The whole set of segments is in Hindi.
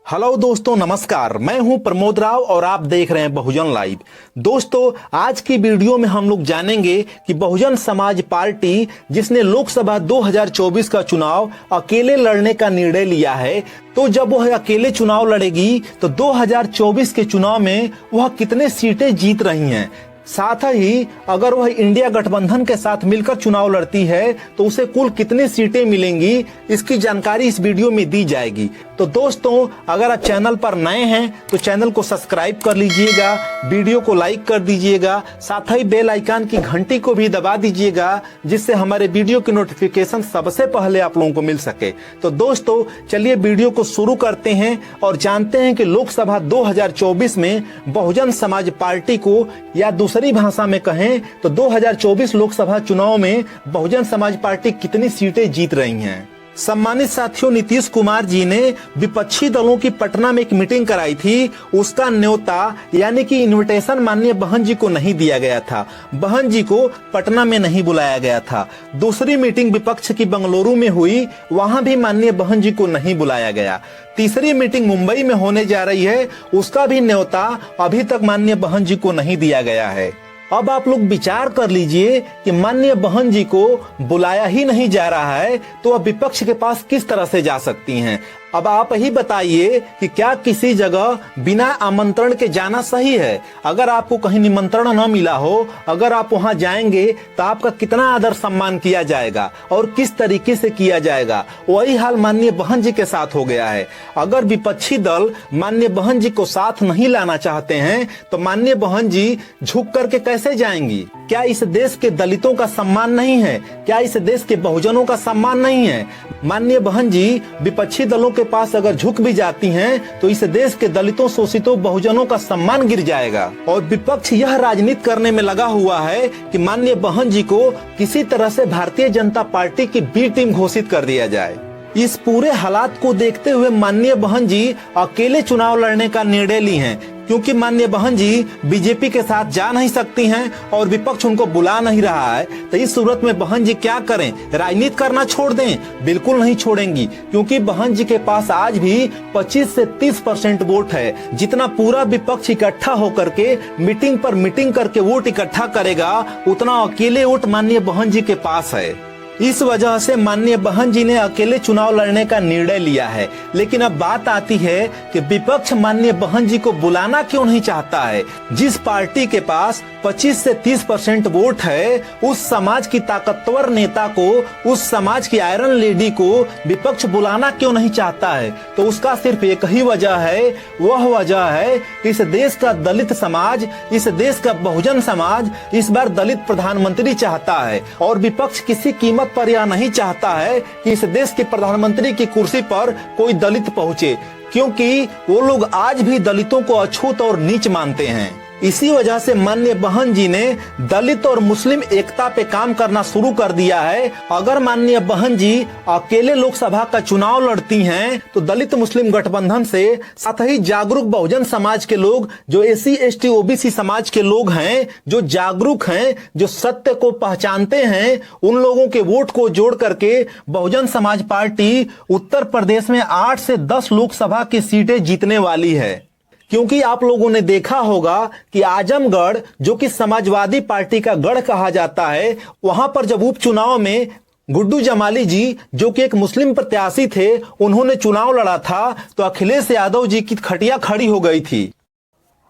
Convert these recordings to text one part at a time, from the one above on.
हेलो दोस्तों, नमस्कार। मैं हूं प्रमोद राव और आप देख रहे हैं बहुजन लाइव। दोस्तों, आज की वीडियो में हम लोग जानेंगे कि बहुजन समाज पार्टी जिसने लोकसभा 2024 का चुनाव अकेले लड़ने का निर्णय लिया है, तो जब वह अकेले चुनाव लड़ेगी तो 2024 के चुनाव में वह कितने सीटें जीत रही हैं। साथ ही अगर वह इंडिया गठबंधन के साथ मिलकर चुनाव लड़ती है तो उसे कुल कितनी सीटें मिलेंगी, इसकी जानकारी इस वीडियो में दी जाएगी। तो दोस्तों, अगर आप चैनल पर नए हैं तो चैनल को सब्सक्राइब कर लीजिएगा, वीडियो को लाइक कर दीजिएगा, साथ ही बेल आइकन की घंटी को भी दबा दीजिएगा, जिससे हमारे वीडियो की नोटिफिकेशन सबसे पहले आप लोगों को मिल सके। तो दोस्तों, चलिए वीडियो को शुरू करते हैं और जानते हैं कि लोकसभा 2024 में बहुजन समाज पार्टी को, या दूसरी भाषा में कहें तो 2024 लोकसभा चुनाव में बहुजन समाज पार्टी कितनी सीटें जीत रही हैं। सम्मानित साथियों, नीतीश कुमार जी ने विपक्षी दलों की पटना में एक मीटिंग कराई थी। उसका न्योता यानी कि इनविटेशन माननीय बहन जी को नहीं दिया गया था। बहन जी को पटना में नहीं बुलाया गया था। दूसरी मीटिंग विपक्ष की बंगलुरु में हुई, वहां भी माननीय बहन जी को नहीं बुलाया गया। तीसरी मीटिंग मुंबई में होने जा रही है, उसका भी न्योता अभी तक माननीय बहन जी को नहीं दिया गया है। अब आप लोग विचार कर लीजिए कि माननीय बहन जी को बुलाया ही नहीं जा रहा है तो अब विपक्ष के पास किस तरह से जा सकती हैं। अब आप ही बताइए कि क्या किसी जगह बिना आमंत्रण के जाना सही है। अगर आपको कहीं निमंत्रण न मिला हो, अगर आप वहां जाएंगे तो आपका कितना आदर सम्मान किया जाएगा और किस तरीके से किया जाएगा। वही हाल माननीय बहन जी के साथ हो गया है। अगर विपक्षी दल माननीय बहन जी को साथ नहीं लाना चाहते हैं तो माननीय बहन जी झुक करके कैसे जाएंगी। क्या इस देश के दलितों का सम्मान नहीं है? क्या इस देश के बहुजनों का सम्मान नहीं है? माननीय बहन जी विपक्षी दलों के पास अगर झुक भी जाती हैं तो इस देश के दलितों, शोषितों, बहुजनों का सम्मान गिर जाएगा। और विपक्ष यह राजनीति करने में लगा हुआ है कि माननीय बहन जी को किसी तरह से भारतीय जनता पार्टी की बी टीम घोषित कर दिया जाए। इस पूरे हालात को देखते हुए माननीय बहन जी अकेले चुनाव लड़ने का निर्णय ली हैं, क्योंकि माननीय बहन जी बीजेपी के साथ जा नहीं सकती हैं और विपक्ष उनको बुला नहीं रहा है। तो इस सूरत में बहन जी क्या करें? राजनीति करना छोड़ दें? बिल्कुल नहीं छोड़ेंगी, क्योंकि बहन जी के पास आज भी 25 से 30% वोट है। जितना पूरा विपक्ष इकट्ठा होकर के मीटिंग पर मीटिंग करके वोट इकट्ठा करेगा, उतना अकेले वोट माननीय बहन जी के पास है। इस वजह से माननीय बहन जी ने अकेले चुनाव लड़ने का निर्णय लिया है। लेकिन अब बात आती है कि विपक्ष माननीय बहन जी को बुलाना क्यों नहीं चाहता है। जिस पार्टी के पास 25 से 30% वोट है, उस समाज की ताकतवर नेता को, उस समाज की आयरन लेडी को विपक्ष बुलाना क्यों नहीं चाहता है? तो उसका सिर्फ एक ही वजह है। वह वजह है कि इस देश का दलित समाज, इस देश का बहुजन समाज इस बार दलित प्रधानमंत्री चाहता है और विपक्ष किसी कीमत पर यह नहीं चाहता है कि इस देश के प्रधानमंत्री की कुर्सी पर कोई दलित पहुंचे, क्योंकि वो लोग आज भी दलितों को अछूत और नीच मानते हैं। इसी वजह से माननीय बहन जी ने दलित और मुस्लिम एकता पे काम करना शुरू कर दिया है। अगर माननीय बहन जी अकेले लोकसभा का चुनाव लड़ती हैं तो दलित मुस्लिम गठबंधन से, साथ ही जागरूक बहुजन समाज के लोग, जो एससी एसटी ओबीसी समाज के लोग हैं, जो जागरूक हैं, जो सत्य को पहचानते हैं, उन लोगों के वोट को जोड़ करके बहुजन समाज पार्टी उत्तर प्रदेश में 8 से 10 लोकसभा की सीटें जीतने वाली है। क्योंकि आप लोगों ने देखा होगा कि आजमगढ़, जो कि समाजवादी पार्टी का गढ़ कहा जाता है, वहां पर जब उपचुनाव में गुड्डू जमाली जी, जो कि एक मुस्लिम प्रत्याशी थे, उन्होंने चुनाव लड़ा था तो अखिलेश यादव जी की खटिया खड़ी हो गई थी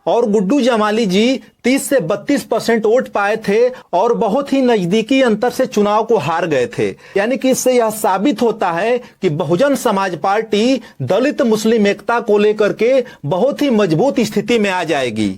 और गुड्डू जमाली जी 30 से 32% वोट पाए थे और बहुत ही नजदीकी अंतर से चुनाव को हार गए थे। यानी कि इससे यह साबित होता है कि बहुजन समाज पार्टी दलित मुस्लिम एकता को लेकर के बहुत ही मजबूत स्थिति में आ जाएगी।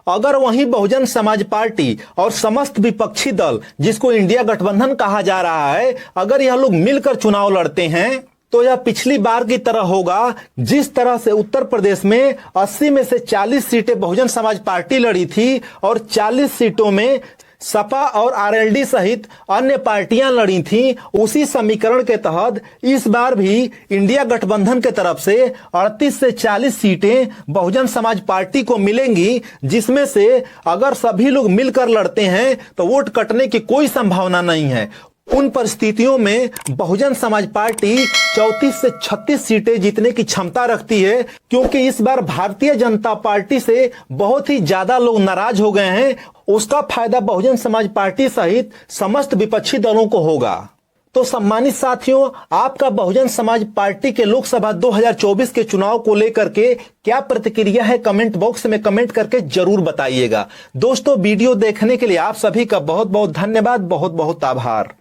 अगर वहीं बहुजन समाज पार्टी और समस्त विपक्षी दल, जिसको इंडिया गठबंधन कहा जा रहा है, अगर यह लोग मिलकर चुनाव लड़ते हैं तो यह पिछली बार की तरह होगा। जिस तरह से उत्तर प्रदेश में 80 में से 40 सीटें बहुजन समाज पार्टी लड़ी थी और 40 सीटों में सपा और आरएलडी सहित अन्य पार्टियां लड़ी थीं, उसी समीकरण के तहत इस बार भी इंडिया गठबंधन के तरफ से 38 से 40 सीटें बहुजन समाज पार्टी को मिलेंगी, जिसमें से अगर सभी लोग मिलकर लड़ते हैं तो वोट कटने की कोई संभावना नहीं है। उन परिस्थितियों में बहुजन समाज पार्टी 34 से 36 सीटें जीतने की क्षमता रखती है, क्योंकि इस बार भारतीय जनता पार्टी से बहुत ही ज्यादा लोग नाराज हो गए हैं। उसका फायदा बहुजन समाज पार्टी सहित समस्त विपक्षी दलों को होगा। तो सम्मानित साथियों, आपका बहुजन समाज पार्टी के लोकसभा 2024 के चुनाव को लेकर के क्या प्रतिक्रिया है, कमेंट बॉक्स में कमेंट करके जरूर बताइएगा। दोस्तों, वीडियो देखने के लिए आप सभी का बहुत बहुत धन्यवाद, बहुत बहुत आभार।